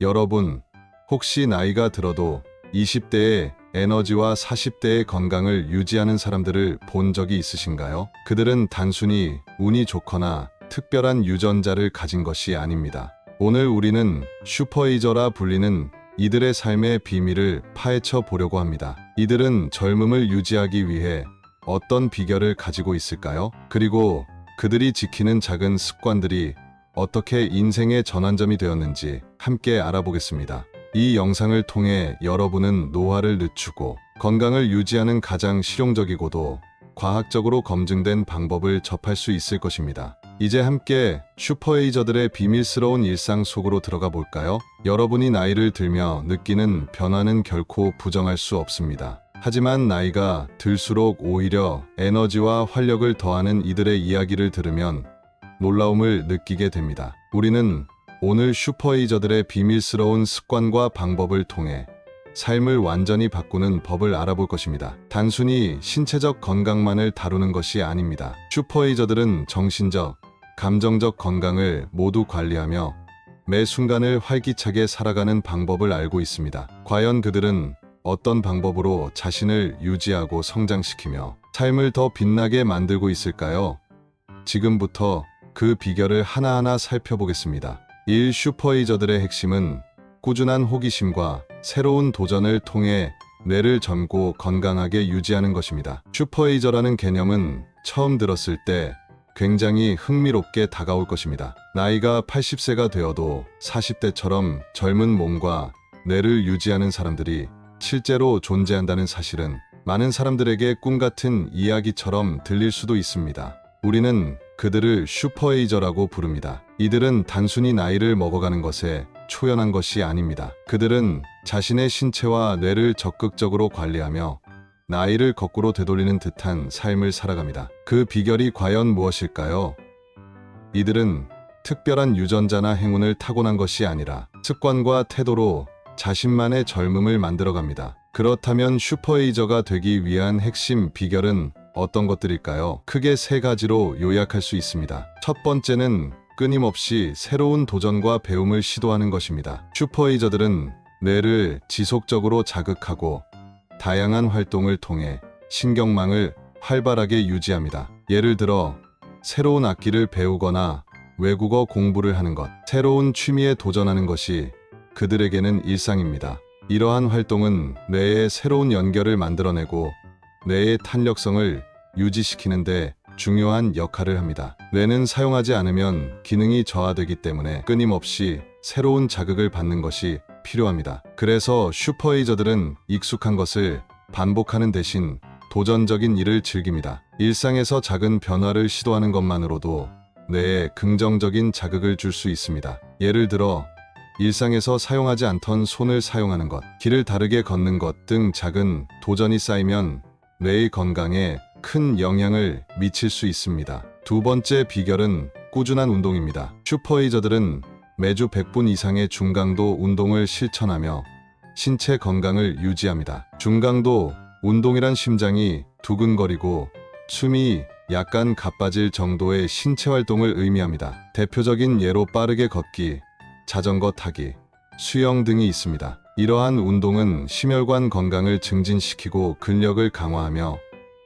여러분, 혹시 나이가 들어도 20대의 에너지와 40대의 건강을 유지하는 사람들을 본 적이 있으신가요? 그들은 단순히 운이 좋거나 특별한 유전자를 가진 것이 아닙니다. 오늘 우리는 슈퍼에이저라 불리는 이들의 삶의 비밀을 파헤쳐 보려고 합니다. 이들은 젊음을 유지하기 위해 어떤 비결을 가지고 있을까요? 그리고 그들이 지키는 작은 습관들이 어떻게 인생의 전환점이 되었는지 함께 알아보겠습니다. 이 영상을 통해 여러분은 노화를 늦추고 건강을 유지하는 가장 실용적이고도 과학적으로 검증된 방법을 접할 수 있을 것입니다. 이제 함께 슈퍼에이저들의 비밀스러운 일상 속으로 들어가 볼까요? 여러분이 나이를 들며 느끼는 변화는 결코 부정할 수 없습니다. 하지만 나이가 들수록 오히려 에너지와 활력을 더하는 이들의 이야기를 들으면 놀라움을 느끼게 됩니다. 우리는 오늘 슈퍼에이저들의 비밀스러운 습관과 방법을 통해 삶을 완전히 바꾸는 법을 알아볼 것입니다. 단순히 신체적 건강만을 다루는 것이 아닙니다. 슈퍼에이저들은 정신적, 감정적 건강을 모두 관리하며 매 순간을 활기차게 살아가는 방법을 알고 있습니다. 과연 그들은 어떤 방법으로 자신을 유지하고 성장시키며 삶을 더 빛나게 만들고 있을까요? 지금부터 그 비결을 하나하나 살펴보겠습니다. 1. 슈퍼에이저들의 핵심은 꾸준한 호기심과 새로운 도전을 통해 뇌를 젊고 건강하게 유지하는 것입니다. 슈퍼에이저라는 개념은 처음 들었을 때 굉장히 흥미롭게 다가올 것입니다. 나이가 80세가 되어도 40대처럼 젊은 몸과 뇌를 유지하는 사람들이 실제로 존재한다는 사실은 많은 사람들에게 꿈같은 이야기처럼 들릴 수도 있습니다. 우리는 그들을 슈퍼에이저라고 부릅니다. 이들은 단순히 나이를 먹어가는 것에 초연한 것이 아닙니다. 그들은 자신의 신체와 뇌를 적극적으로 관리하며 나이를 거꾸로 되돌리는 듯한 삶을 살아갑니다. 그 비결이 과연 무엇일까요? 이들은 특별한 유전자나 행운을 타고난 것이 아니라 습관과 태도로 자신만의 젊음을 만들어갑니다. 그렇다면 슈퍼에이저가 되기 위한 핵심 비결은 어떤 것들일까요? 크게 세 가지로 요약할 수 있습니다. 첫 번째는 끊임없이 새로운 도전과 배움을 시도하는 것입니다. 슈퍼에이저들은 뇌를 지속적으로 자극하고 다양한 활동을 통해 신경망을 활발하게 유지합니다. 예를 들어 새로운 악기를 배우거나 외국어 공부를 하는 것, 새로운 취미에 도전하는 것이 그들에게는 일상입니다. 이러한 활동은 뇌에 새로운 연결을 만들어내고 뇌의 탄력성을 유지시키는데 중요한 역할을 합니다. 뇌는 사용하지 않으면 기능이 저하되기 때문에 끊임없이 새로운 자극을 받는 것이 필요합니다. 그래서 슈퍼에이저들은 익숙한 것을 반복하는 대신 도전적인 일을 즐깁니다. 일상에서 작은 변화를 시도하는 것만으로도 뇌에 긍정적인 자극을 줄 수 있습니다. 예를 들어 일상에서 사용하지 않던 손을 사용하는 것, 길을 다르게 걷는 것 등 작은 도전이 쌓이면 뇌의 건강에 큰 영향을 미칠 수 있습니다. 두 번째 비결은 꾸준한 운동입니다. 슈퍼에이저들은 매주 100분 이상의 중강도 운동을 실천하며 신체 건강을 유지합니다. 중강도 운동이란 심장이 두근거리고 숨이 약간 가빠질 정도의 신체 활동을 의미합니다. 대표적인 예로 빠르게 걷기, 자전거 타기, 수영 등이 있습니다. 이러한 운동은 심혈관 건강을 증진시키고 근력을 강화하며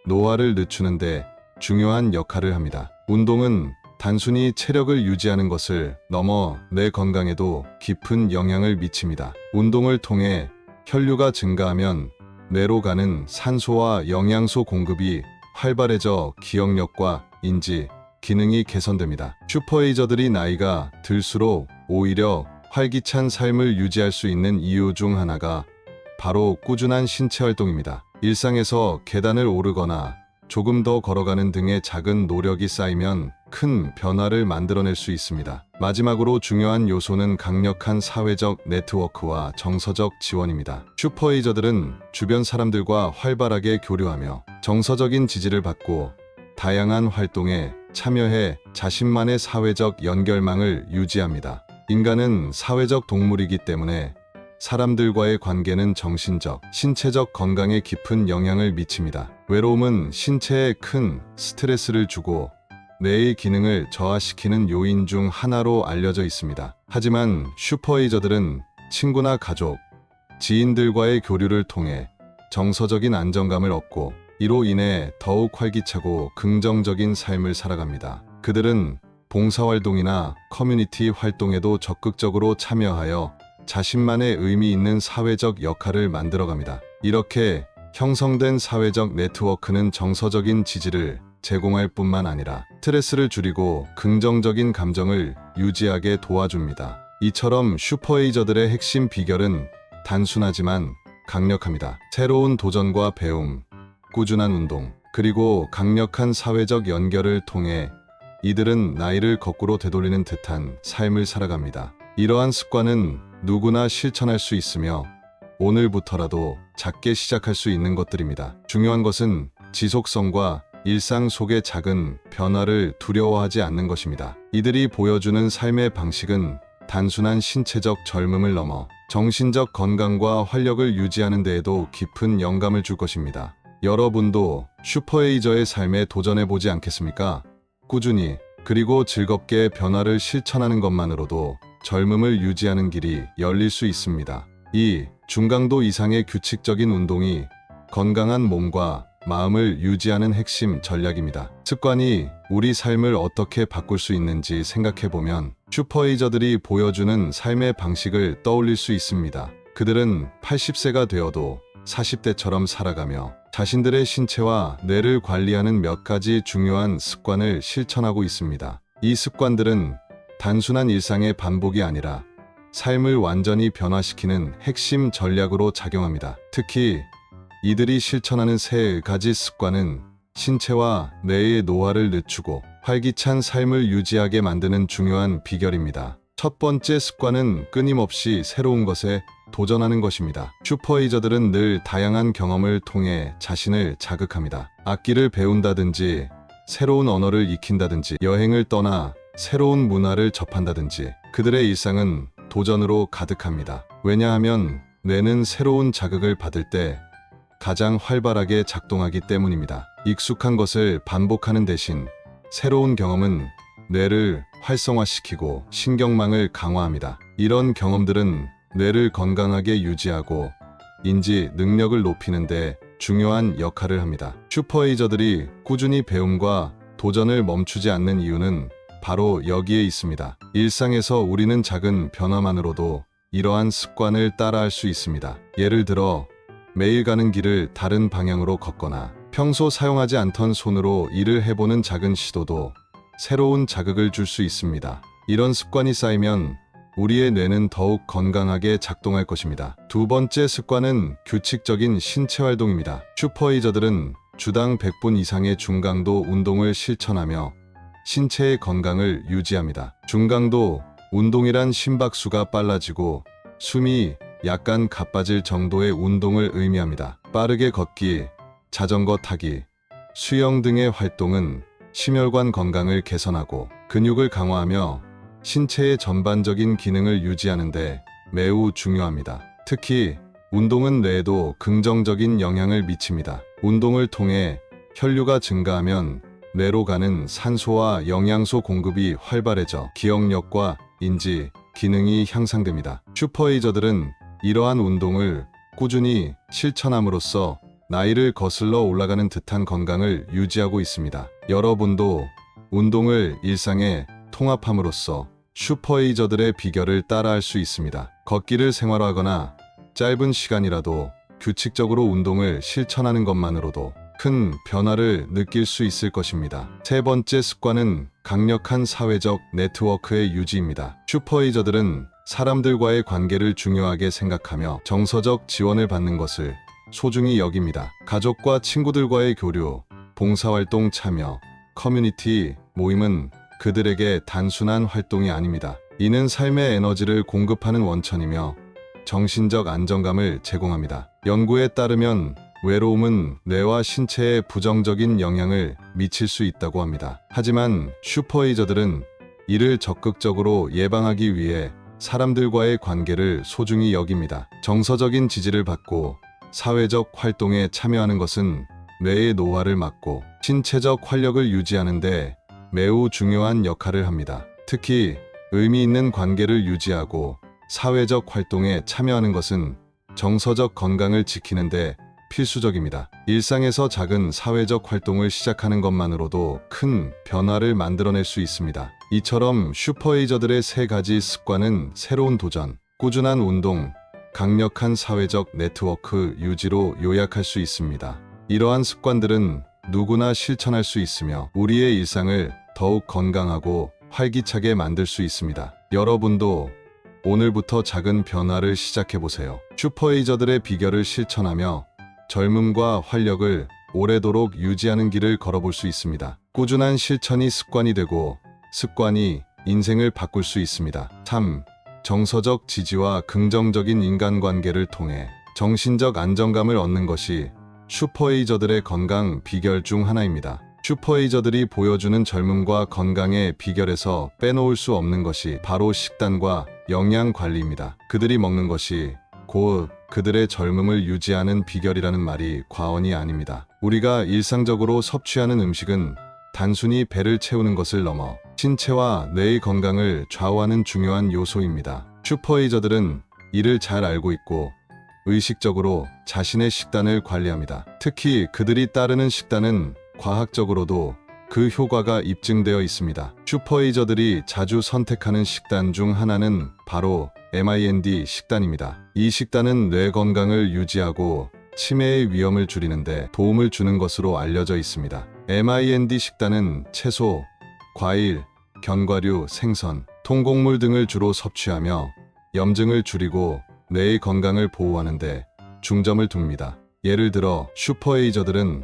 노화를 늦추는데 중요한 역할을 합니다. 운동은 단순히 체력을 유지하는 것을 넘어 뇌 건강에도 깊은 영향을 미칩니다. 운동을 통해 혈류가 증가하면 뇌로 가는 산소와 영양소 공급이 활발해져 기억력과 인지, 기능이 개선됩니다. 슈퍼에이저들이 나이가 들수록 오히려 활기찬 삶을 유지할 수 있는 이유 중 하나가 바로 꾸준한 신체 활동입니다. 일상에서 계단을 오르거나 조금 더 걸어가는 등의 작은 노력이 쌓이면 큰 변화를 만들어낼 수 있습니다. 마지막으로 중요한 요소는 강력한 사회적 네트워크와 정서적 지원입니다. 슈퍼에이저들은 주변 사람들과 활발하게 교류하며 정서적인 지지를 받고 다양한 활동에 참여해 자신만의 사회적 연결망을 유지합니다. 인간은 사회적 동물이기 때문에 사람들과의 관계는 정신적, 신체적 건강에 깊은 영향을 미칩니다. 외로움은 신체에 큰 스트레스를 주고 뇌의 기능을 저하시키는 요인 중 하나로 알려져 있습니다. 하지만 슈퍼에이저들은 친구나 가족, 지인들과의 교류를 통해 정서적인 안정감을 얻고 이로 인해 더욱 활기차고 긍정적인 삶을 살아갑니다. 그들은 봉사활동이나 커뮤니티 활동에도 적극적으로 참여하여 자신만의 의미 있는 사회적 역할을 만들어갑니다. 이렇게 형성된 사회적 네트워크는 정서적인 지지를 제공할 뿐만 아니라 스트레스를 줄이고 긍정적인 감정을 유지하게 도와줍니다. 이처럼 슈퍼에이저들의 핵심 비결은 단순하지만 강력합니다. 새로운 도전과 배움, 꾸준한 운동, 그리고 강력한 사회적 연결을 통해 이들은 나이를 거꾸로 되돌리는 듯한 삶을 살아갑니다. 이러한 습관은 누구나 실천할 수 있으며 오늘부터라도 작게 시작할 수 있는 것들입니다. 중요한 것은 지속성과 일상 속의 작은 변화를 두려워하지 않는 것입니다. 이들이 보여주는 삶의 방식은 단순한 신체적 젊음을 넘어 정신적 건강과 활력을 유지하는 데에도 깊은 영감을 줄 것입니다. 여러분도 슈퍼에이저의 삶에 도전해보지 않겠습니까? 꾸준히 그리고 즐겁게 변화를 실천하는 것만으로도 젊음을 유지하는 길이 열릴 수 있습니다. 2. 중강도 이상의 규칙적인 운동이 건강한 몸과 마음을 유지하는 핵심 전략입니다. 습관이 우리 삶을 어떻게 바꿀 수 있는지 생각해보면 슈퍼에이저들이 보여주는 삶의 방식을 떠올릴 수 있습니다. 그들은 80세가 되어도 40대처럼 살아가며 자신들의 신체와 뇌를 관리하는 몇 가지 중요한 습관을 실천하고 있습니다. 이 습관들은 단순한 일상의 반복이 아니라 삶을 완전히 변화시키는 핵심 전략으로 작용합니다. 특히 이들이 실천하는 세 가지 습관은 신체와 뇌의 노화를 늦추고 활기찬 삶을 유지하게 만드는 중요한 비결입니다. 첫 번째 습관은 끊임없이 새로운 것에 도전하는 것입니다. 슈퍼에이저들은 늘 다양한 경험을 통해 자신을 자극합니다. 악기를 배운다든지, 새로운 언어를 익힌다든지, 여행을 떠나 새로운 문화를 접한다든지, 그들의 일상은 도전으로 가득합니다. 왜냐하면 뇌는 새로운 자극을 받을 때 가장 활발하게 작동하기 때문입니다. 익숙한 것을 반복하는 대신 새로운 경험은 뇌를 활성화시키고 신경망을 강화합니다. 이런 경험들은 뇌를 건강하게 유지하고 인지 능력을 높이는 데 중요한 역할을 합니다. 슈퍼에이저들이 꾸준히 배움과 도전을 멈추지 않는 이유는 바로 여기에 있습니다. 일상에서 우리는 작은 변화만으로도 이러한 습관을 따라할 수 있습니다. 예를 들어 매일 가는 길을 다른 방향으로 걷거나 평소 사용하지 않던 손으로 일을 해보는 작은 시도도 새로운 자극을 줄 수 있습니다. 이런 습관이 쌓이면 우리의 뇌는 더욱 건강하게 작동할 것입니다. 두 번째 습관은 규칙적인 신체 활동입니다. 슈퍼에이저들은 주당 100분 이상의 중강도 운동을 실천하며 신체의 건강을 유지합니다. 중강도 운동이란 심박수가 빨라지고 숨이 약간 가빠질 정도의 운동을 의미합니다. 빠르게 걷기, 자전거 타기, 수영 등의 활동은 심혈관 건강을 개선하고 근육을 강화하며 신체의 전반적인 기능을 유지하는 데 매우 중요합니다. 특히 운동은 뇌에도 긍정적인 영향을 미칩니다. 운동을 통해 혈류가 증가하면 뇌로 가는 산소와 영양소 공급이 활발해져 기억력과 인지, 기능이 향상됩니다. 슈퍼에이저들은 이러한 운동을 꾸준히 실천함으로써 나이를 거슬러 올라가는 듯한 건강을 유지하고 있습니다. 여러분도 운동을 일상에 통합함으로써 슈퍼에이저들의 비결을 따라할 수 있습니다. 걷기를 생활화하거나 짧은 시간이라도 규칙적으로 운동을 실천하는 것만으로도 큰 변화를 느낄 수 있을 것입니다. 세 번째 습관은 강력한 사회적 네트워크의 유지입니다. 슈퍼에이저들은 사람들과의 관계를 중요하게 생각하며 정서적 지원을 받는 것을 소중히 여깁니다. 가족과 친구들과의 교류, 봉사활동 참여, 커뮤니티 모임은 그들에게 단순한 활동이 아닙니다. 이는 삶의 에너지를 공급하는 원천이며 정신적 안정감을 제공합니다. 연구에 따르면 외로움은 뇌와 신체에 부정적인 영향을 미칠 수 있다고 합니다. 하지만 슈퍼에이저들은 이를 적극적으로 예방하기 위해 사람들과의 관계를 소중히 여깁니다. 정서적인 지지를 받고 사회적 활동에 참여하는 것은 뇌의 노화를 막고 신체적 활력을 유지하는 데 매우 중요한 역할을 합니다. 특히 의미 있는 관계를 유지하고 사회적 활동에 참여하는 것은 정서적 건강을 지키는데 필수적입니다. 일상에서 작은 사회적 활동을 시작하는 것만으로도 큰 변화를 만들어낼 수 있습니다. 이처럼 슈퍼에이저들의 3가지 습관은 새로운 도전, 꾸준한 운동, 강력한 사회적 네트워크 유지로 요약할 수 있습니다. 이러한 습관들은 누구나 실천할 수 있으며 우리의 일상을 더욱 건강하고 활기차게 만들 수 있습니다. 여러분도 오늘부터 작은 변화를 시작해보세요. 슈퍼에이저들의 비결을 실천하며 젊음과 활력을 오래도록 유지하는 길을 걸어볼 수 있습니다. 꾸준한 실천이 습관이 되고 습관이 인생을 바꿀 수 있습니다. 3. 정서적 지지와 긍정적인 인간관계를 통해 정신적 안정감을 얻는 것이 슈퍼에이저들의 건강 비결 중 하나입니다. 슈퍼에이저들이 보여주는 젊음과 건강의 비결에서 빼놓을 수 없는 것이 바로 식단과 영양 관리입니다. 그들이 먹는 것이 곧 그들의 젊음을 유지하는 비결이라는 말이 과언이 아닙니다. 우리가 일상적으로 섭취하는 음식은 단순히 배를 채우는 것을 넘어 신체와 뇌의 건강을 좌우하는 중요한 요소입니다. 슈퍼에이저들은 이를 잘 알고 있고 의식적으로 자신의 식단을 관리합니다. 특히 그들이 따르는 식단은 과학적으로도 그 효과가 입증되어 있습니다. 슈퍼에이저들이 자주 선택하는 식단 중 하나는 바로 MIND 식단입니다. 이 식단은 뇌 건강을 유지하고 치매의 위험을 줄이는데 도움을 주는 것으로 알려져 있습니다. MIND 식단은 채소, 과일, 견과류, 생선, 통곡물 등을 주로 섭취하며 염증을 줄이고 뇌의 건강을 보호하는데 중점을 둡니다. 예를 들어 슈퍼에이저들은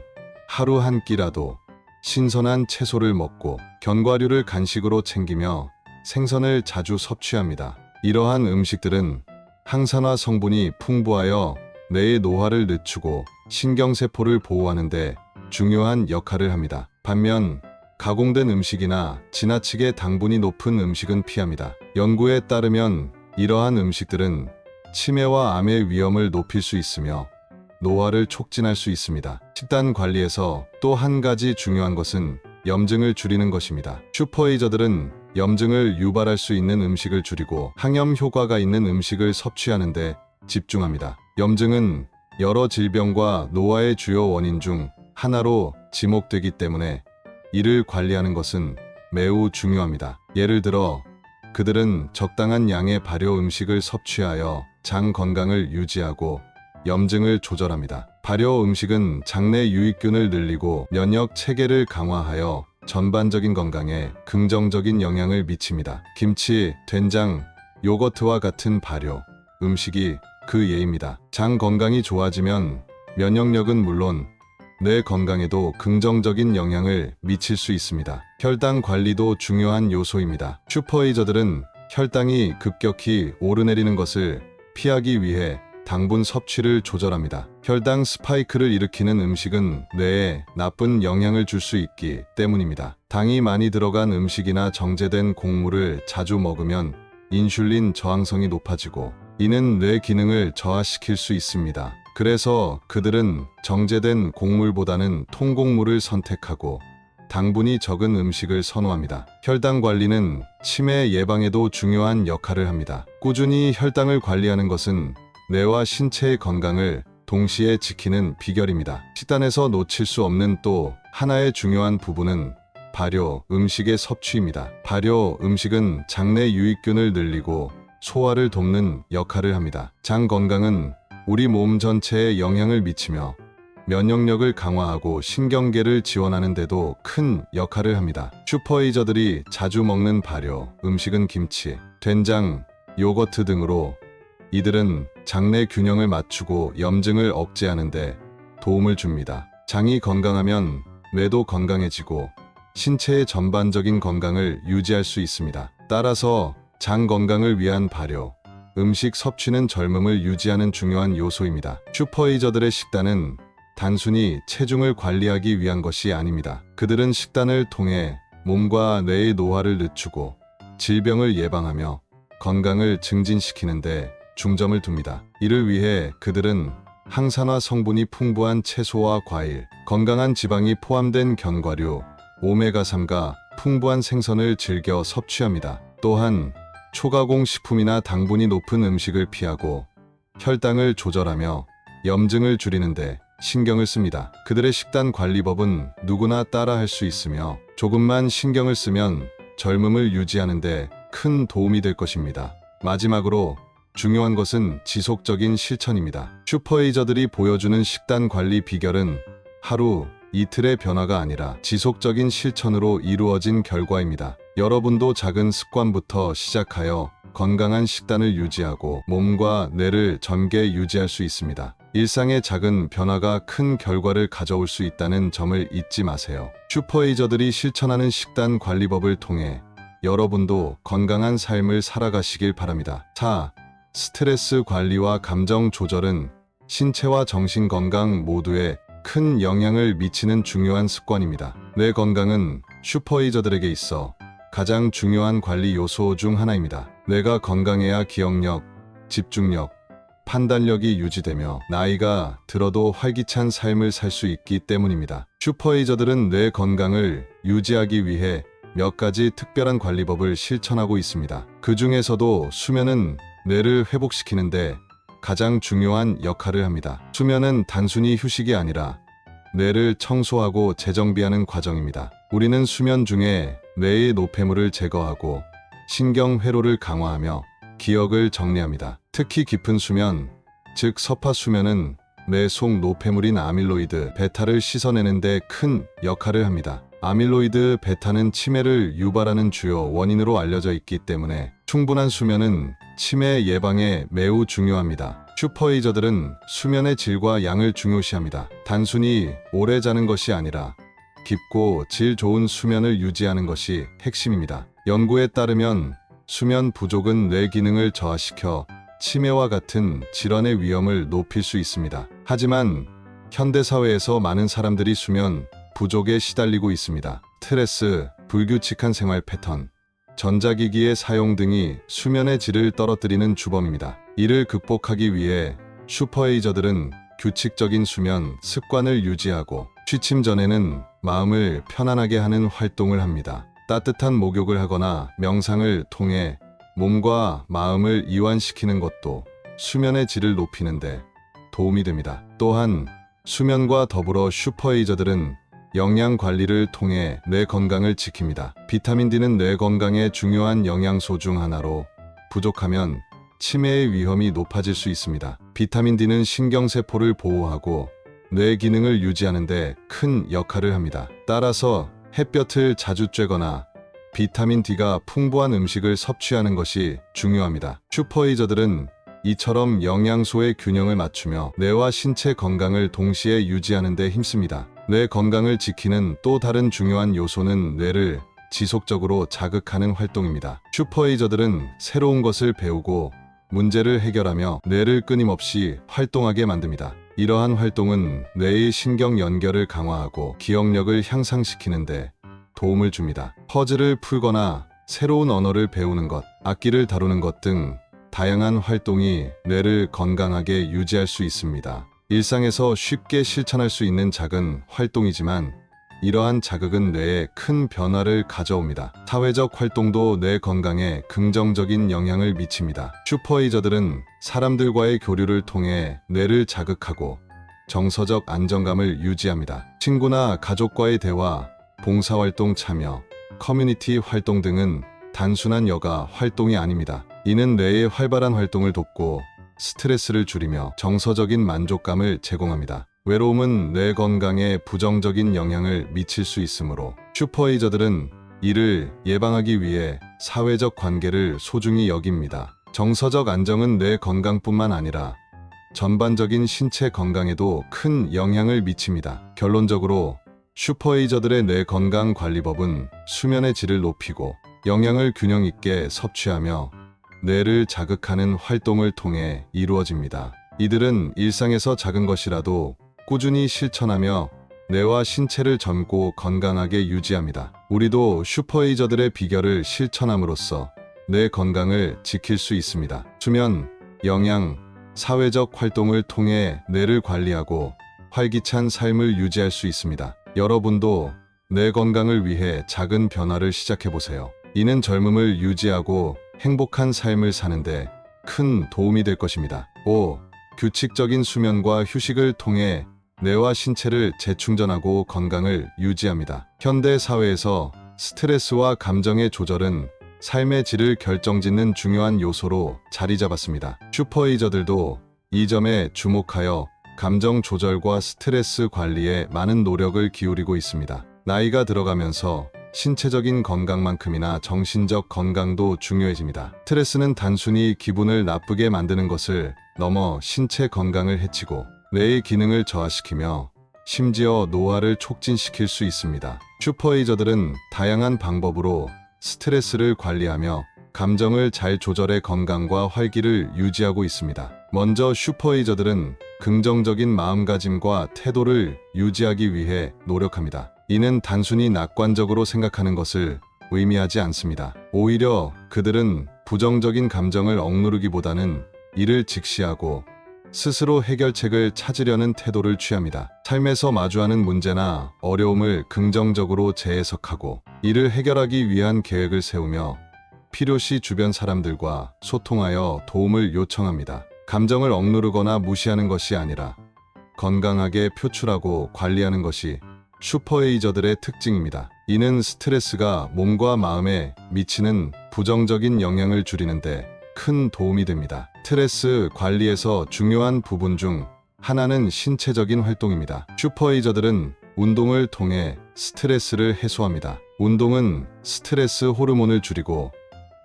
하루 한 끼라도 신선한 채소를 먹고 견과류를 간식으로 챙기며 생선을 자주 섭취합니다. 이러한 음식들은 항산화 성분이 풍부하여 뇌의 노화를 늦추고 신경세포를 보호하는데 중요한 역할을 합니다. 반면 가공된 음식이나 지나치게 당분이 높은 음식은 피합니다. 연구에 따르면 이러한 음식들은 치매와 암의 위험을 높일 수 있으며 노화를 촉진할 수 있습니다. 식단 관리에서 또 한 가지 중요한 것은 염증을 줄이는 것입니다. 슈퍼에이저들은 염증을 유발할 수 있는 음식을 줄이고 항염 효과가 있는 음식을 섭취하는데 집중합니다. 염증은 여러 질병과 노화의 주요 원인 중 하나로 지목되기 때문에 이를 관리하는 것은 매우 중요합니다. 예를 들어 그들은 적당한 양의 발효 음식을 섭취하여 장 건강을 유지하고 염증을 조절합니다. 발효 음식은 장내 유익균을 늘리고 면역 체계를 강화하여 전반적인 건강에 긍정적인 영향을 미칩니다. 김치, 된장, 요거트와 같은 발효 음식이 그 예입니다. 장 건강이 좋아지면 면역력은 물론 뇌 건강에도 긍정적인 영향을 미칠 수 있습니다. 혈당 관리도 중요한 요소입니다. 슈퍼에이저들은 혈당이 급격히 오르내리는 것을 피하기 위해 당분 섭취를 조절합니다. 혈당 스파이크를 일으키는 음식은 뇌에 나쁜 영향을 줄 수 있기 때문입니다. 당이 많이 들어간 음식이나 정제된 곡물을 자주 먹으면 인슐린 저항성이 높아지고 이는 뇌 기능을 저하시킬 수 있습니다. 그래서 그들은 정제된 곡물보다는 통곡물을 선택하고 당분이 적은 음식을 선호합니다. 혈당 관리는 치매 예방에도 중요한 역할을 합니다. 꾸준히 혈당을 관리하는 것은 뇌와 신체의 건강을 동시에 지키는 비결입니다. 식단에서 놓칠 수 없는 또 하나의 중요한 부분은 발효 음식의 섭취입니다. 발효 음식은 장내 유익균을 늘리고 소화를 돕는 역할을 합니다. 장 건강은 우리 몸 전체에 영향을 미치며 면역력을 강화하고 신경계를 지원하는 데도 큰 역할을 합니다. 슈퍼에이저들이 자주 먹는 발효 음식은 김치, 된장, 요거트 등으로 이들은 장내 균형을 맞추고 염증을 억제하는 데 도움을 줍니다. 장이 건강하면 뇌도 건강해지고 신체의 전반적인 건강을 유지할 수 있습니다. 따라서 장 건강을 위한 발효 음식 섭취는 젊음을 유지하는 중요한 요소입니다. 슈퍼에이저들의 식단은 단순히 체중을 관리하기 위한 것이 아닙니다. 그들은 식단을 통해 몸과 뇌의 노화를 늦추고 질병을 예방하며 건강을 증진시키는데 중점을 둡니다. 이를 위해 그들은 항산화 성분이 풍부한 채소와 과일, 건강한 지방이 포함된 견과류, 오메가3가 풍부한 생선을 즐겨 섭취합니다. 또한 초가공 식품이나 당분이 높은 음식을 피하고 혈당을 조절하며 염증을 줄이는데 신경을 씁니다. 그들의 식단 관리법은 누구나 따라할 수 있으며 조금만 신경을 쓰면 젊음을 유지하는데 큰 도움이 될 것입니다. 마지막으로 중요한 것은 지속적인 실천입니다. 슈퍼에이저들이 보여주는 식단 관리 비결은 하루, 이틀의 변화가 아니라 지속적인 실천으로 이루어진 결과입니다. 여러분도 작은 습관부터 시작하여 건강한 식단을 유지하고 몸과 뇌를 젊게 유지할 수 있습니다. 일상의 작은 변화가 큰 결과를 가져올 수 있다는 점을 잊지 마세요. 슈퍼에이저들이 실천하는 식단 관리법을 통해 여러분도 건강한 삶을 살아가시길 바랍니다. 4. 스트레스 관리와 감정 조절은 신체와 정신 건강 모두에 큰 영향을 미치는 중요한 습관입니다. 뇌 건강은 슈퍼에이저들에게 있어 가장 중요한 관리 요소 중 하나입니다. 뇌가 건강해야 기억력, 집중력, 판단력이 유지되며 나이가 들어도 활기찬 삶을 살 수 있기 때문입니다. 슈퍼에이저들은 뇌 건강을 유지하기 위해 몇 가지 특별한 관리법을 실천하고 있습니다. 그 중에서도 수면은 뇌를 회복시키는데 가장 중요한 역할을 합니다. 수면은 단순히 휴식이 아니라 뇌를 청소하고 재정비하는 과정입니다. 우리는 수면 중에 뇌의 노폐물을 제거하고 신경 회로를 강화하며 기억을 정리합니다. 특히 깊은 수면, 즉 서파 수면은 뇌 속 노폐물인 아밀로이드 베타를 씻어내는 데 큰 역할을 합니다. 아밀로이드 베타는 치매를 유발하는 주요 원인으로 알려져 있기 때문에 충분한 수면은 치매 예방에 매우 중요합니다. 슈퍼에이저들은 수면의 질과 양을 중요시합니다. 단순히 오래 자는 것이 아니라 깊고 질 좋은 수면을 유지하는 것이 핵심입니다. 연구에 따르면 수면 부족은 뇌 기능을 저하시켜 치매와 같은 질환의 위험을 높일 수 있습니다. 하지만 현대사회에서 많은 사람들이 수면 부족에 시달리고 있습니다. 스트레스, 불규칙한 생활 패턴, 전자기기의 사용 등이 수면의 질을 떨어뜨리는 주범입니다. 이를 극복하기 위해 슈퍼에이저들은 규칙적인 수면 습관을 유지하고 취침 전에는 마음을 편안하게 하는 활동을 합니다. 따뜻한 목욕을 하거나 명상을 통해 몸과 마음을 이완시키는 것도 수면의 질을 높이는데 도움이 됩니다. 또한 수면과 더불어 슈퍼에이저들은 영양 관리를 통해 뇌 건강을 지킵니다. 비타민 D는 뇌 건강에 중요한 영양소 중 하나로 부족하면 치매의 위험이 높아질 수 있습니다. 비타민 D는 신경세포를 보호하고 뇌 기능을 유지하는 데 큰 역할을 합니다. 따라서 햇볕을 자주 쬐거나 비타민 D가 풍부한 음식을 섭취하는 것이 중요합니다. 슈퍼에이저들은 이처럼 영양소의 균형을 맞추며 뇌와 신체 건강을 동시에 유지하는 데 힘씁니다. 뇌 건강을 지키는 또 다른 중요한 요소는 뇌를 지속적으로 자극하는 활동입니다. 슈퍼에이저들은 새로운 것을 배우고 문제를 해결하며 뇌를 끊임없이 활동하게 만듭니다. 이러한 활동은 뇌의 신경 연결을 강화하고 기억력을 향상시키는데 도움을 줍니다. 퍼즐을 풀거나 새로운 언어를 배우는 것, 악기를 다루는 것 등 다양한 활동이 뇌를 건강하게 유지할 수 있습니다. 일상에서 쉽게 실천할 수 있는 작은 활동이지만 이러한 자극은 뇌에 큰 변화를 가져옵니다. 사회적 활동도 뇌 건강에 긍정적인 영향을 미칩니다. 슈퍼에이저들은 사람들과의 교류를 통해 뇌를 자극하고 정서적 안정감을 유지합니다. 친구나 가족과의 대화, 봉사활동 참여, 커뮤니티 활동 등은 단순한 여가 활동이 아닙니다. 이는 뇌의 활발한 활동을 돕고 스트레스를 줄이며 정서적인 만족감을 제공합니다. 외로움은 뇌 건강에 부정적인 영향을 미칠 수 있으므로 슈퍼에이저들은 이를 예방하기 위해 사회적 관계를 소중히 여깁니다. 정서적 안정은 뇌 건강뿐만 아니라 전반적인 신체 건강에도 큰 영향을 미칩니다. 결론적으로 슈퍼에이저들의 뇌 건강 관리법은 수면의 질을 높이고 영양을 균형 있게 섭취하며 뇌를 자극하는 활동을 통해 이루어집니다. 이들은 일상에서 작은 것이라도 꾸준히 실천하며 뇌와 신체를 젊고 건강하게 유지합니다. 우리도 슈퍼에이저들의 비결을 실천함으로써 뇌 건강을 지킬 수 있습니다. 수면, 영양, 사회적 활동을 통해 뇌를 관리하고 활기찬 삶을 유지할 수 있습니다. 여러분도 뇌 건강을 위해 작은 변화를 시작해보세요. 이는 젊음을 유지하고 행복한 삶을 사는데 큰 도움이 될 것입니다. 5. 규칙적인 수면과 휴식을 통해 뇌와 신체를 재충전하고 건강을 유지합니다. 현대 사회에서 스트레스와 감정의 조절은 삶의 질을 결정짓는 중요한 요소로 자리 잡았습니다. 슈퍼이저들도 이 점에 주목하여 감정 조절과 스트레스 관리에 많은 노력을 기울이고 있습니다. 나이가 들어가면서 신체적인 건강만큼이나 정신적 건강도 중요해집니다. 스트레스는 단순히 기분을 나쁘게 만드는 것을 넘어 신체 건강을 해치고 뇌의 기능을 저하시키며 심지어 노화를 촉진시킬 수 있습니다. 슈퍼이저들은 다양한 방법으로 스트레스를 관리하며 감정을 잘 조절해 건강과 활기를 유지하고 있습니다. 먼저 슈퍼이저들은 긍정적인 마음가짐과 태도를 유지하기 위해 노력합니다. 이는 단순히 낙관적으로 생각하는 것을 의미하지 않습니다. 오히려 그들은 부정적인 감정을 억누르기보다는 이를 직시하고 스스로 해결책을 찾으려는 태도를 취합니다. 삶에서 마주하는 문제나 어려움을 긍정적으로 재해석하고 이를 해결하기 위한 계획을 세우며 필요시 주변 사람들과 소통하여 도움을 요청합니다. 감정을 억누르거나 무시하는 것이 아니라 건강하게 표출하고 관리하는 것이 슈퍼에이저들의 특징입니다. 이는 스트레스가 몸과 마음에 미치는 부정적인 영향을 줄이는데 큰 도움이 됩니다. 스트레스 관리에서 중요한 부분 중 하나는 신체적인 활동입니다. 슈퍼에이저들은 운동을 통해 스트레스를 해소합니다. 운동은 스트레스 호르몬을 줄이고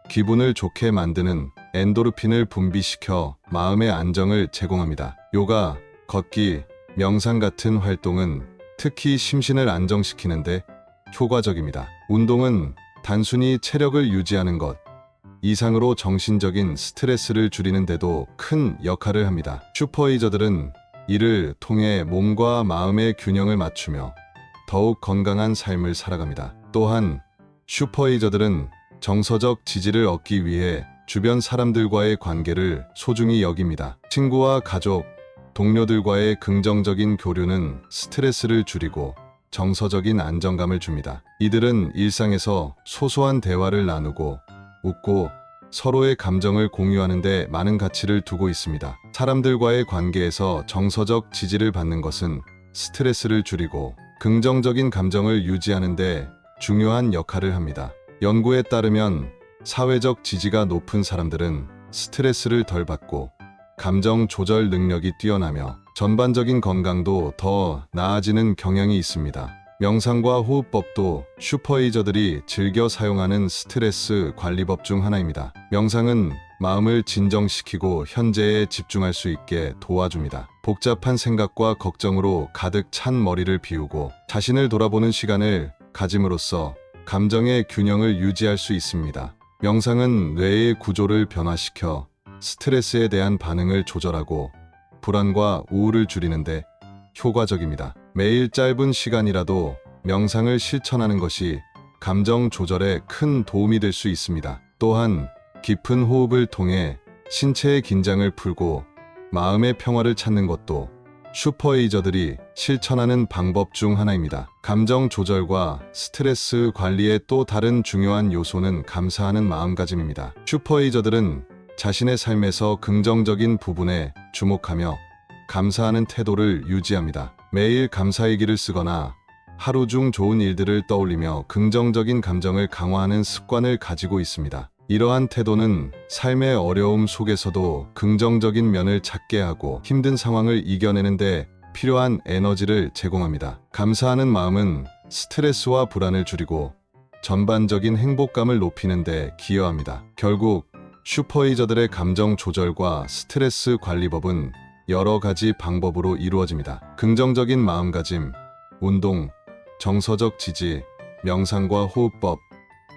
기분을 좋게 만드는 엔도르핀을 분비시켜 마음의 안정을 제공합니다. 요가, 걷기, 명상 같은 활동은 특히 심신을 안정시키는데 효과적입니다. 운동은 단순히 체력을 유지하는 것 이상으로 정신적인 스트레스를 줄이는 데도 큰 역할을 합니다. 슈퍼이저들은 이를 통해 몸과 마음의 균형을 맞추며 더욱 건강한 삶을 살아갑니다. 또한 슈퍼이저들은 정서적 지지를 얻기 위해 주변 사람들과의 관계를 소중히 여깁니다. 친구와 가족, 동료들과의 긍정적인 교류는 스트레스를 줄이고 정서적인 안정감을 줍니다. 이들은 일상에서 소소한 대화를 나누고 웃고 서로의 감정을 공유하는 데 많은 가치를 두고 있습니다. 사람들과의 관계에서 정서적 지지를 받는 것은 스트레스를 줄이고 긍정적인 감정을 유지하는 데 중요한 역할을 합니다. 연구에 따르면 사회적 지지가 높은 사람들은 스트레스를 덜 받고 감정 조절 능력이 뛰어나며 전반적인 건강도 더 나아지는 경향이 있습니다. 명상과 호흡법도 슈퍼이저들이 즐겨 사용하는 스트레스 관리법 중 하나입니다. 명상은 마음을 진정시키고 현재에 집중할 수 있게 도와줍니다. 복잡한 생각과 걱정으로 가득 찬 머리를 비우고 자신을 돌아보는 시간을 가짐으로써 감정의 균형을 유지할 수 있습니다. 명상은 뇌의 구조를 변화시켜 스트레스에 대한 반응을 조절하고 불안과 우울을 줄이는데 효과적입니다. 매일 짧은 시간이라도 명상을 실천하는 것이 감정 조절에 큰 도움이 될 수 있습니다. 또한 깊은 호흡을 통해 신체의 긴장을 풀고 마음의 평화를 찾는 것도 슈퍼에이저들이 실천하는 방법 중 하나입니다. 감정 조절과 스트레스 관리의 또 다른 중요한 요소는 감사하는 마음가짐입니다. 슈퍼에이저들은 자신의 삶에서 긍정적인 부분에 주목하며 감사하는 태도를 유지합니다. 매일 감사일기를 쓰거나 하루 중 좋은 일들을 떠올리며 긍정적인 감정을 강화하는 습관을 가지고 있습니다. 이러한 태도는 삶의 어려움 속에서도 긍정적인 면을 찾게 하고 힘든 상황을 이겨내는 데 필요한 에너지를 제공합니다. 감사하는 마음은 스트레스와 불안을 줄이고 전반적인 행복감을 높이는 데 기여합니다. 결국 슈퍼이저들의 감정 조절과 스트레스 관리법은 여러 가지 방법으로 이루어집니다. 긍정적인 마음가짐, 운동, 정서적 지지, 명상과 호흡법,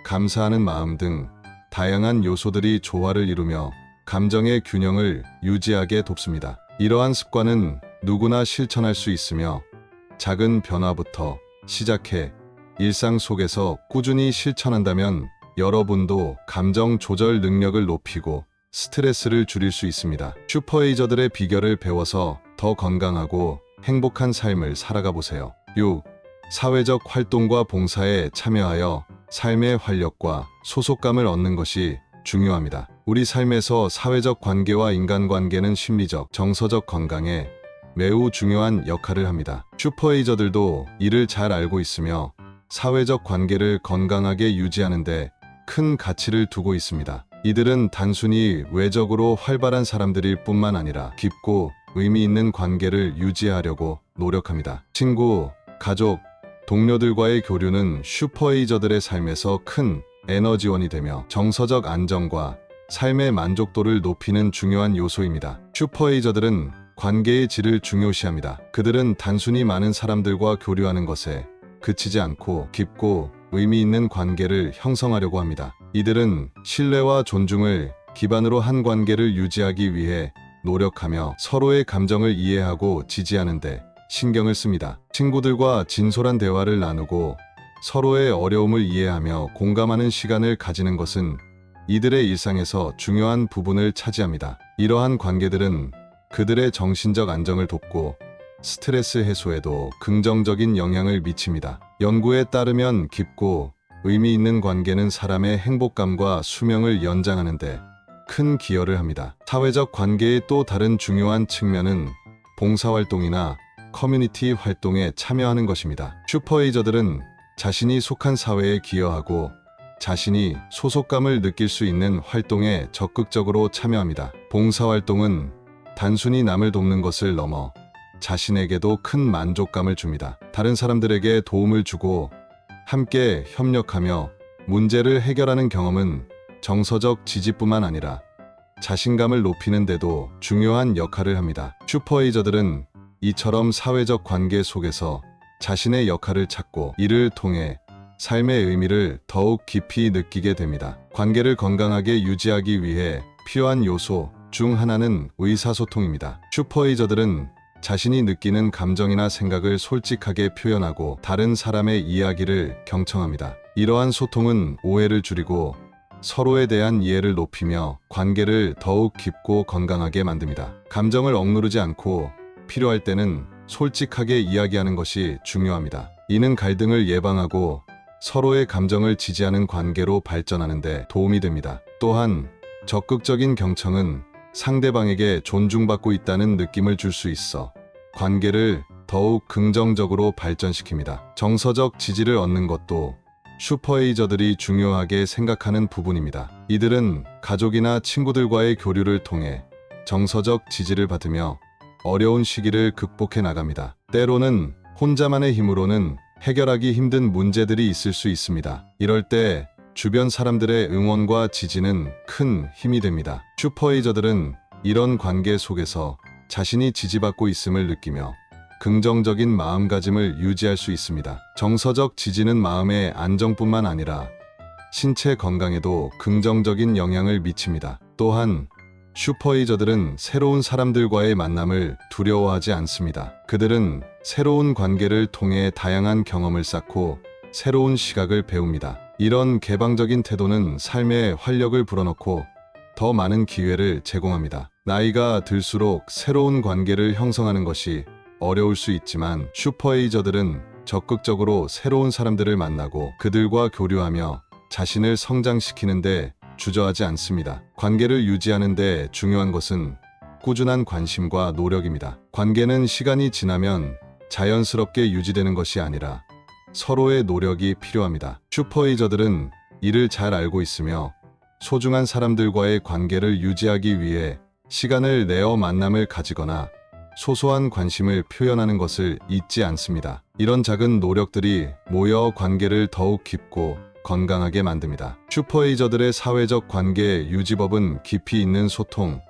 감사하는 마음 등 다양한 요소들이 조화를 이루며 감정의 균형을 유지하게 돕습니다. 이러한 습관은 누구나 실천할 수 있으며 작은 변화부터 시작해 일상 속에서 꾸준히 실천한다면 여러분도 감정 조절 능력을 높이고 스트레스를 줄일 수 있습니다. 슈퍼에이저들의 비결을 배워서 더 건강하고 행복한 삶을 살아가 보세요. 6. 사회적 활동과 봉사에 참여하여 삶의 활력과 소속감을 얻는 것이 중요합니다. 우리 삶에서 사회적 관계와 인간관계는 심리적, 정서적 건강에 매우 중요한 역할을 합니다. 슈퍼에이저들도 이를 잘 알고 있으며 사회적 관계를 건강하게 유지하는 데 큰 가치를 두고 있습니다. 이들은 단순히 외적으로 활발한 사람들일 뿐만 아니라 깊고 의미 있는 관계를 유지하려고 노력합니다. 친구, 가족, 동료들과의 교류는 슈퍼에이저들의 삶에서 큰 에너지원이 되며 정서적 안정과 삶의 만족도를 높이는 중요한 요소입니다. 슈퍼에이저들은 관계의 질을 중요시합니다. 그들은 단순히 많은 사람들과 교류하는 것에 그치지 않고 깊고 의미 있는 관계를 형성하려고 합니다. 이들은 신뢰와 존중을 기반으로 한 관계를 유지하기 위해 노력하며 서로의 감정을 이해하고 지지하는 데 신경을 씁니다. 친구들과 진솔한 대화를 나누고 서로의 어려움을 이해하며 공감하는 시간을 가지는 것은 이들의 일상에서 중요한 부분을 차지합니다. 이러한 관계들은 그들의 정신적 안정을 돕고 스트레스 해소에도 긍정적인 영향을 미칩니다. 연구에 따르면 깊고 의미 있는 관계는 사람의 행복감과 수명을 연장하는 데 큰 기여를 합니다. 사회적 관계의 또 다른 중요한 측면은 봉사활동이나 커뮤니티 활동에 참여하는 것입니다. 슈퍼에이저들은 자신이 속한 사회에 기여하고 자신이 소속감을 느낄 수 있는 활동에 적극적으로 참여합니다. 봉사활동은 단순히 남을 돕는 것을 넘어 자신에게도 큰 만족감을 줍니다. 다른 사람들에게 도움을 주고 함께 협력하며 문제를 해결하는 경험은 정서적 지지뿐만 아니라 자신감을 높이는 데도 중요한 역할을 합니다. 슈퍼에이저들은 이처럼 사회적 관계 속에서 자신의 역할을 찾고 이를 통해 삶의 의미를 더욱 깊이 느끼게 됩니다. 관계를 건강하게 유지하기 위해 필요한 요소 중 하나는 의사소통입니다. 슈퍼에이저들은 자신이 느끼는 감정이나 생각을 솔직하게 표현하고 다른 사람의 이야기를 경청합니다. 이러한 소통은 오해를 줄이고 서로에 대한 이해를 높이며 관계를 더욱 깊고 건강하게 만듭니다. 감정을 억누르지 않고 필요할 때는 솔직하게 이야기하는 것이 중요합니다. 이는 갈등을 예방하고 서로의 감정을 지지하는 관계로 발전하는 데 도움이 됩니다. 또한 적극적인 경청은 상대방에게 존중받고 있다는 느낌을 줄 수 있어 관계를 더욱 긍정적으로 발전시킵니다. 정서적 지지를 얻는 것도 슈퍼에이저들이 중요하게 생각하는 부분입니다. 이들은 가족이나 친구들과의 교류를 통해 정서적 지지를 받으며 어려운 시기를 극복해 나갑니다. 때로는 혼자만의 힘으로는 해결하기 힘든 문제들이 있을 수 있습니다. 이럴 때 주변 사람들의 응원과 지지는 큰 힘이 됩니다. 슈퍼에이저들은 이런 관계 속에서 자신이 지지받고 있음을 느끼며 긍정적인 마음가짐을 유지할 수 있습니다. 정서적 지지는 마음의 안정뿐만 아니라 신체 건강에도 긍정적인 영향을 미칩니다. 또한 슈퍼에이저들은 새로운 사람들과의 만남을 두려워하지 않습니다. 그들은 새로운 관계를 통해 다양한 경험을 쌓고 새로운 시각을 배웁니다. 이런 개방적인 태도는 삶에 활력을 불어넣고 더 많은 기회를 제공합니다. 나이가 들수록 새로운 관계를 형성하는 것이 어려울 수 있지만 슈퍼에이저들은 적극적으로 새로운 사람들을 만나고 그들과 교류하며 자신을 성장시키는데 주저하지 않습니다. 관계를 유지하는 데 중요한 것은 꾸준한 관심과 노력입니다. 관계는 시간이 지나면 자연스럽게 유지되는 것이 아니라 서로의 노력이 필요합니다. 슈퍼에이저들은 이를 잘 알고 있으며 소중한 사람들과의 관계를 유지하기 위해 시간을 내어 만남을 가지거나 소소한 관심을 표현하는 것을 잊지 않습니다. 이런 작은 노력들이 모여 관계를 더욱 깊고 건강하게 만듭니다. 슈퍼에이저들의 사회적 관계 유지법은 깊이 있는 소통,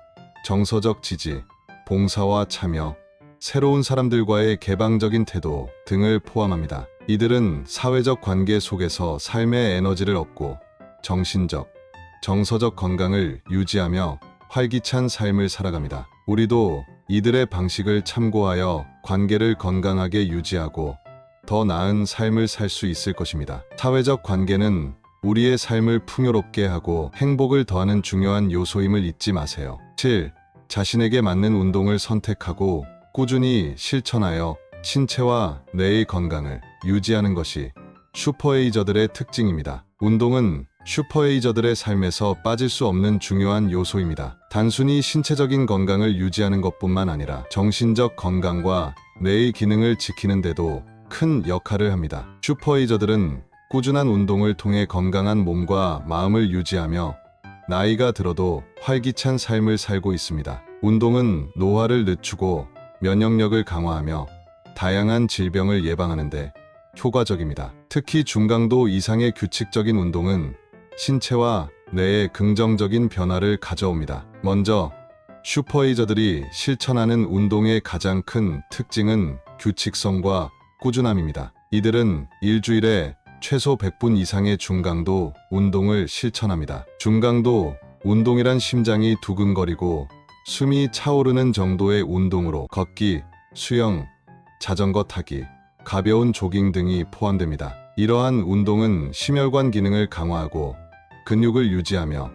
정서적 지지, 봉사와 참여, 새로운 사람들과의 개방적인 태도 등을 포함합니다. 이들은 사회적 관계 속에서 삶의 에너지를 얻고 정신적, 정서적 건강을 유지하며 활기찬 삶을 살아갑니다. 우리도 이들의 방식을 참고하여 관계를 건강하게 유지하고 더 나은 삶을 살 수 있을 것입니다. 사회적 관계는 우리의 삶을 풍요롭게 하고 행복을 더하는 중요한 요소임을 잊지 마세요. 7. 자신에게 맞는 운동을 선택하고 꾸준히 실천하여 신체와 뇌의 건강을 유지하는 것이 슈퍼에이저들의 특징입니다. 운동은 슈퍼에이저들의 삶에서 빠질 수 없는 중요한 요소입니다. 단순히 신체적인 건강을 유지하는 것뿐만 아니라 정신적 건강과 뇌의 기능을 지키는 데도 큰 역할을 합니다. 슈퍼에이저들은 꾸준한 운동을 통해 건강한 몸과 마음을 유지하며 나이가 들어도 활기찬 삶을 살고 있습니다. 운동은 노화를 늦추고 면역력을 강화하며 다양한 질병을 예방하는 데 효과적입니다. 특히 중강도 이상의 규칙적인 운동은 신체와 뇌에 긍정적인 변화를 가져옵니다. 먼저 슈퍼에이저들이 실천하는 운동의 가장 큰 특징은 규칙성과 꾸준함입니다. 이들은 일주일에 최소 100분 이상의 중강도 운동을 실천합니다. 중강도 운동이란 심장이 두근거리고 숨이 차오르는 정도의 운동으로 걷기, 수영, 자전거 타기, 가벼운 조깅 등이 포함됩니다. 이러한 운동은 심혈관 기능을 강화하고 근육을 유지하며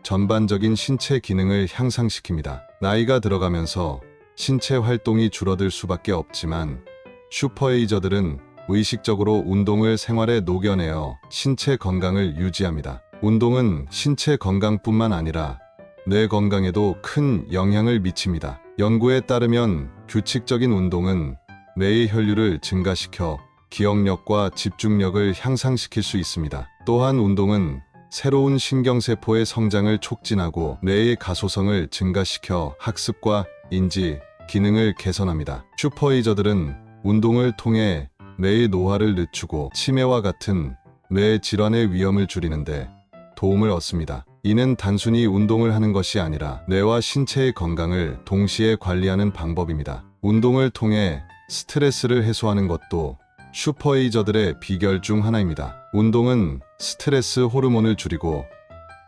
전반적인 신체 기능을 향상시킵니다. 나이가 들어가면서 신체 활동이 줄어들 수밖에 없지만 슈퍼에이저들은 의식적으로 운동을 생활에 녹여내어 신체 건강을 유지합니다. 운동은 신체 건강뿐만 아니라 뇌 건강에도 큰 영향을 미칩니다. 연구에 따르면 규칙적인 운동은 뇌의 혈류를 증가시켜 기억력과 집중력을 향상시킬 수 있습니다. 또한 운동은 새로운 신경세포의 성장을 촉진하고 뇌의 가소성을 증가시켜 학습과 인지, 기능을 개선합니다. 슈퍼에이저들은 운동을 통해 뇌의 노화를 늦추고 치매와 같은 뇌 질환의 위험을 줄이는데 도움을 얻습니다. 이는 단순히 운동을 하는 것이 아니라 뇌와 신체의 건강을 동시에 관리하는 방법입니다. 운동을 통해 스트레스를 해소하는 것도 슈퍼에이저들의 비결 중 하나입니다. 운동은 스트레스 호르몬을 줄이고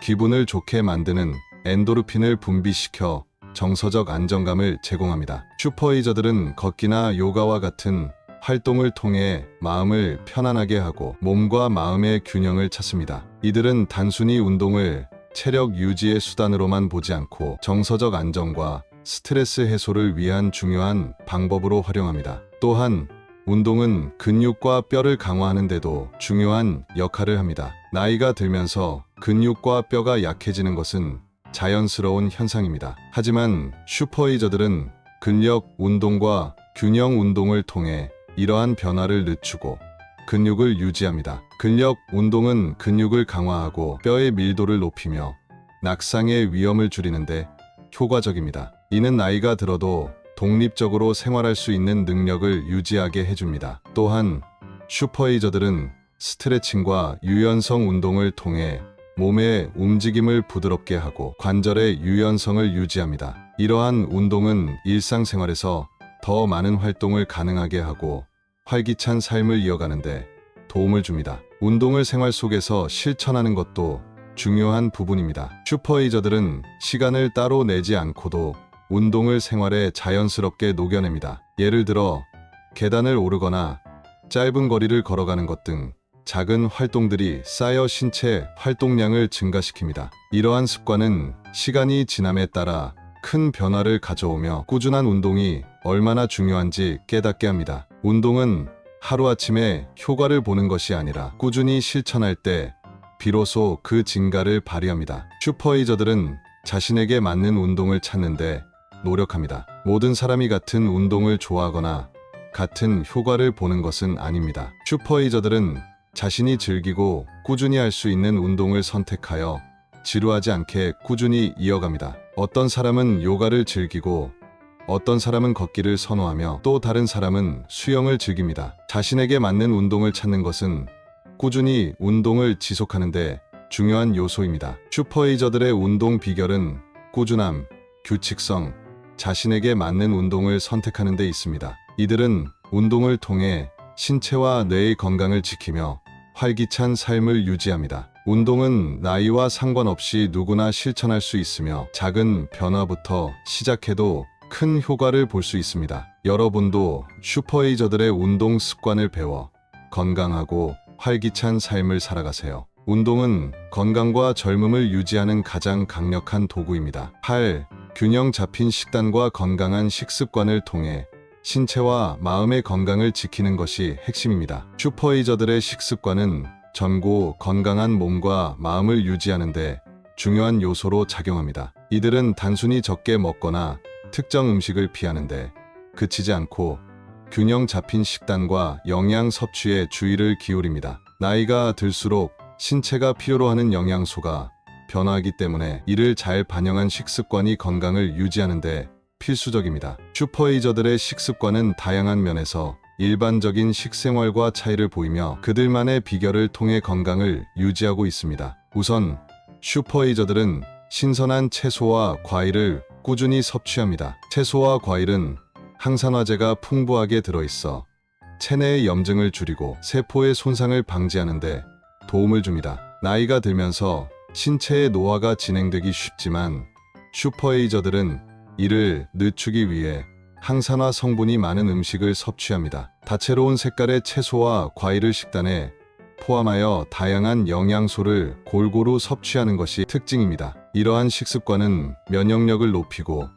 기분을 좋게 만드는 엔도르핀을 분비시켜 정서적 안정감을 제공합니다. 슈퍼에이저들은 걷기나 요가와 같은 활동을 통해 마음을 편안하게 하고 몸과 마음의 균형을 찾습니다. 이들은 단순히 운동을 체력 유지의 수단으로만 보지 않고 정서적 안정과 스트레스 해소를 위한 중요한 방법으로 활용합니다. 또한 운동은 근육과 뼈를 강화하는 데도 중요한 역할을 합니다. 나이가 들면서 근육과 뼈가 약해지는 것은 자연스러운 현상입니다. 하지만 슈퍼에이저들은 근력 운동과 균형 운동을 통해 이러한 변화를 늦추고 근육을 유지합니다. 근력 운동은 근육을 강화하고 뼈의 밀도를 높이며 낙상의 위험을 줄이는데 효과적입니다. 이는 나이가 들어도 독립적으로 생활할 수 있는 능력을 유지하게 해줍니다. 또한 슈퍼에이저들은 스트레칭과 유연성 운동을 통해 몸의 움직임을 부드럽게 하고 관절의 유연성을 유지합니다. 이러한 운동은 일상생활에서 더 많은 활동을 가능하게 하고 활기찬 삶을 이어가는데 도움을 줍니다. 운동을 생활 속에서 실천하는 것도 중요한 부분입니다. 슈퍼에이저들은 시간을 따로 내지 않고도 운동을 생활에 자연스럽게 녹여냅니다. 예를 들어 계단을 오르거나 짧은 거리를 걸어가는 것 등 작은 활동들이 쌓여 신체 활동량을 증가시킵니다. 이러한 습관은 시간이 지남에 따라 큰 변화를 가져오며 꾸준한 운동이 얼마나 중요한지 깨닫게 합니다. 운동은 하루아침에 효과를 보는 것이 아니라 꾸준히 실천할 때 비로소 그 진가를 발휘합니다. 슈퍼에이저들은 자신에게 맞는 운동을 찾는데 노력합니다. 모든 사람이 같은 운동을 좋아하거나 같은 효과를 보는 것은 아닙니다. 슈퍼에이저들은 자신이 즐기고 꾸준히 할 수 있는 운동을 선택하여 지루하지 않게 꾸준히 이어갑니다. 어떤 사람은 요가를 즐기고 어떤 사람은 걷기를 선호하며 또 다른 사람은 수영을 즐깁니다. 자신에게 맞는 운동을 찾는 것은 꾸준히 운동을 지속하는 데 중요한 요소입니다. 슈퍼에이저들의 운동 비결은 꾸준함, 규칙성, 자신에게 맞는 운동을 선택하는 데 있습니다. 이들은 운동을 통해 신체와 뇌의 건강을 지키며 활기찬 삶을 유지합니다. 운동은 나이와 상관없이 누구나 실천할 수 있으며 작은 변화부터 시작해도 큰 효과를 볼 수 있습니다. 여러분도 슈퍼에이저들의 운동 습관을 배워 건강하고 활기찬 삶을 살아가세요. 운동은 건강과 젊음을 유지하는 가장 강력한 도구입니다. 8. 균형 잡힌 식단과 건강한 식습관을 통해 신체와 마음의 건강을 지키는 것이 핵심입니다. 슈퍼에이저들의 식습관은 젊고 건강한 몸과 마음을 유지하는데 중요한 요소로 작용합니다. 이들은 단순히 적게 먹거나 특정 음식을 피하는데 그치지 않고 균형 잡힌 식단과 영양 섭취에 주의를 기울입니다. 나이가 들수록 신체가 필요로 하는 영양소가 변화하기 때문에 이를 잘 반영한 식습관이 건강을 유지하는 데 필수적입니다. 슈퍼에이저들의 식습관은 다양한 면에서 일반적인 식생활과 차이를 보이며 그들만의 비결을 통해 건강을 유지하고 있습니다. 우선 슈퍼에이저들은 신선한 채소와 과일을 꾸준히 섭취합니다. 채소와 과일은 항산화제가 풍부하게 들어있어 체내의 염증을 줄이고 세포의 손상을 방지하는 데 도움을 줍니다. 나이가 들면서 신체의 노화가 진행되기 쉽지만 슈퍼에이저들은 이를 늦추기 위해 항산화 성분이 많은 음식을 섭취합니다. 다채로운 색깔의 채소와 과일을 식단에 포함하여 다양한 영양소를 골고루 섭취하는 것이 특징입니다. 이러한 식습관은 면역력을 높이고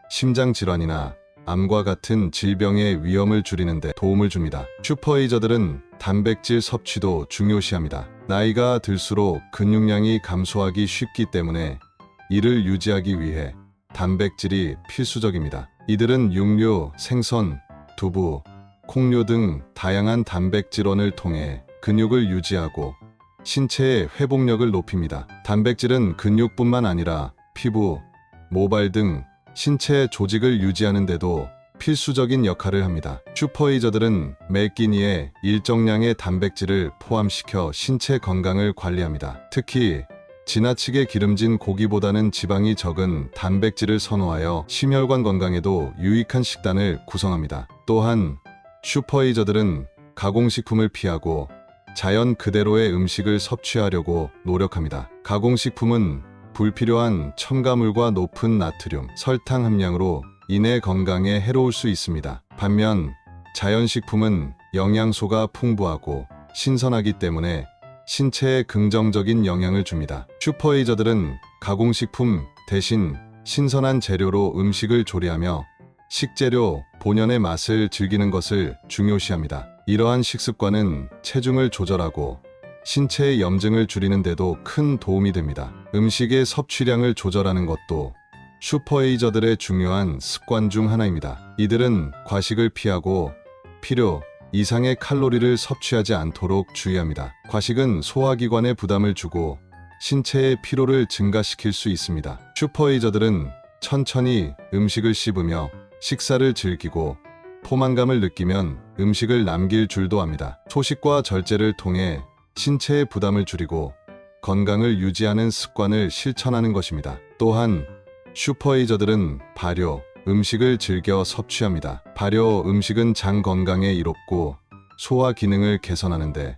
심장질환이나 암과 같은 질병의 위험을 줄이는 데 도움을 줍니다. 슈퍼에이저들은 단백질 섭취도 중요시합니다. 나이가 들수록 근육량이 감소하기 쉽기 때문에 이를 유지하기 위해 단백질이 필수적입니다. 이들은 육류, 생선, 두부, 콩류 등 다양한 단백질원을 통해 근육을 유지하고 신체의 회복력을 높입니다. 단백질은 근육뿐만 아니라 피부, 모발 등 신체 조직을 유지하는 데도 필수적인 역할을 합니다. 슈퍼에이저들은 매 끼니에 일정량의 단백질을 포함시켜 신체 건강을 관리합니다. 특히 지나치게 기름진 고기보다는 지방이 적은 단백질을 선호하여 심혈관 건강에도 유익한 식단을 구성합니다. 또한 슈퍼에이저들은 가공식품을 피하고 자연 그대로의 음식을 섭취하려고 노력합니다. 가공식품은 불필요한 첨가물과 높은 나트륨, 설탕 함량으로 인해 건강에 해로울 수 있습니다. 반면 자연식품은 영양소가 풍부하고 신선하기 때문에 신체에 긍정적인 영향을 줍니다. 슈퍼에이저들은 가공식품 대신 신선한 재료로 음식을 조리하며 식재료 본연의 맛을 즐기는 것을 중요시합니다. 이러한 식습관은 체중을 조절하고 신체의 염증을 줄이는 데도 큰 도움이 됩니다. 음식의 섭취량을 조절하는 것도 슈퍼에이저들의 중요한 습관 중 하나입니다. 이들은 과식을 피하고 필요 이상의 칼로리를 섭취하지 않도록 주의합니다. 과식은 소화기관에 부담을 주고 신체의 피로를 증가시킬 수 있습니다. 슈퍼에이저들은 천천히 음식을 씹으며 식사를 즐기고 포만감을 느끼면 음식을 남길 줄도 압니다. 소식과 절제를 통해 신체의 부담을 줄이고 건강을 유지하는 습관을 실천하는 것입니다. 또한 슈퍼에이저들은 발효 음식을 즐겨 섭취합니다. 발효 음식은 장 건강에 이롭고 소화 기능을 개선하는 데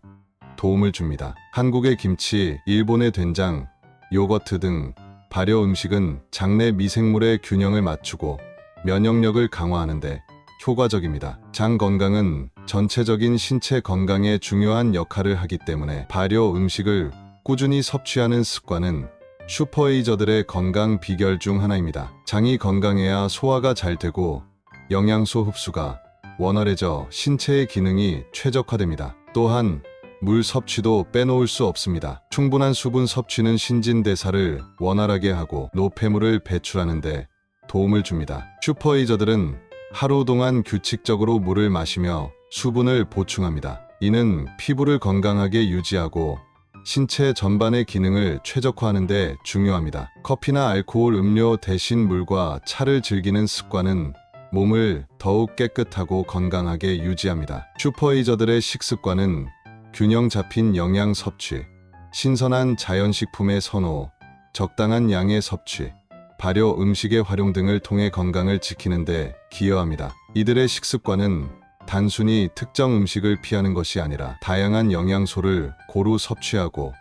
도움을 줍니다. 한국의 김치, 일본의 된장, 요거트 등 발효 음식은 장내 미생물의 균형을 맞추고 면역력을 강화하는 데 효과적입니다. 장 건강은 전체적인 신체 건강에 중요한 역할을 하기 때문에 발효 음식을 꾸준히 섭취하는 습관은 슈퍼에이저들의 건강 비결 중 하나입니다. 장이 건강해야 소화가 잘 되고 영양소 흡수가 원활해져 신체의 기능이 최적화됩니다. 또한 물 섭취도 빼놓을 수 없습니다. 충분한 수분 섭취는 신진대사를 원활하게 하고 노폐물을 배출하는 데 도움을 줍니다. 슈퍼에이저들은 하루 동안 규칙적으로 물을 마시며 수분을 보충합니다. 이는 피부를 건강하게 유지하고 신체 전반의 기능을 최적화하는 데 중요합니다. 커피나 알코올 음료 대신 물과 차를 즐기는 습관은 몸을 더욱 깨끗하고 건강하게 유지합니다. 슈퍼에이저들의 식습관은 균형 잡힌 영양 섭취, 신선한 자연식품의 선호, 적당한 양의 섭취, 발효 음식의 활용 등을 통해 건강을 지키는 데 기여합니다. 이들의 식습관은 단순히 특정 음식을 피하는 것이 아니라 다양한 영양소를 고루 섭취하고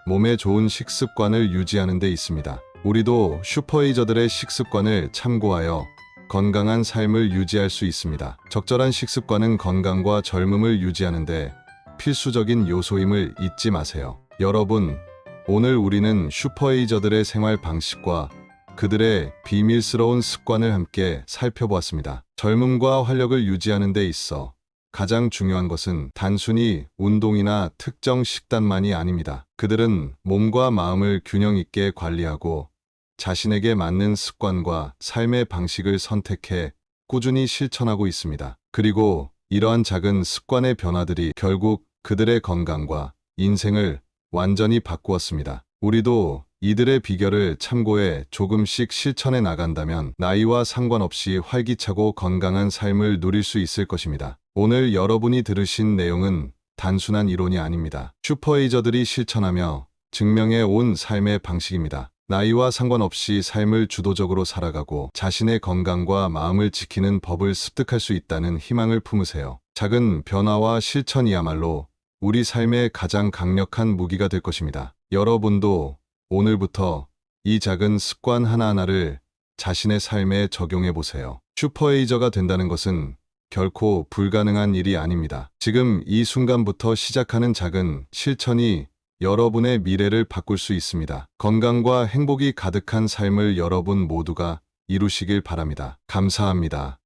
몸에 좋은 식습관을 유지하는 데 있습니다. 우리도 슈퍼에이저들의 식습관을 참고하여 건강한 삶을 유지할 수 있습니다. 적절한 식습관은 건강과 젊음을 유지하는 데 필수적인 요소임을 잊지 마세요. 여러분, 오늘 우리는 슈퍼에이저들의 생활 방식과 그들의 비밀스러운 습관을 함께 살펴보았습니다. 젊음과 활력을 유지하는 데 있어 가장 중요한 것은 단순히 운동이나 특정 식단만이 아닙니다. 그들은 몸과 마음을 균형 있게 관리하고 자신에게 맞는 습관과 삶의 방식을 선택해 꾸준히 실천하고 있습니다. 그리고 이러한 작은 습관의 변화들이 결국 그들의 건강과 인생을 완전히 바꾸었습니다. 우리도 이들의 비결을 참고해 조금씩 실천해 나간다면 나이와 상관없이 활기차고 건강한 삶을 누릴 수 있을 것입니다. 오늘 여러분이 들으신 내용은 단순한 이론이 아닙니다. 슈퍼에이저들이 실천하며 증명해 온 삶의 방식입니다. 나이와 상관없이 삶을 주도적으로 살아가고 자신의 건강과 마음을 지키는 법을 습득할 수 있다는 희망을 품으세요. 작은 변화와 실천이야말로 우리 삶의 가장 강력한 무기가 될 것입니다. 여러분도 오늘부터 이 작은 습관 하나하나를 자신의 삶에 적용해 보세요. 슈퍼에이저가 된다는 것은 결코 불가능한 일이 아닙니다. 지금 이 순간부터 시작하는 작은 실천이 여러분의 미래를 바꿀 수 있습니다. 건강과 행복이 가득한 삶을 여러분 모두가 이루시길 바랍니다. 감사합니다.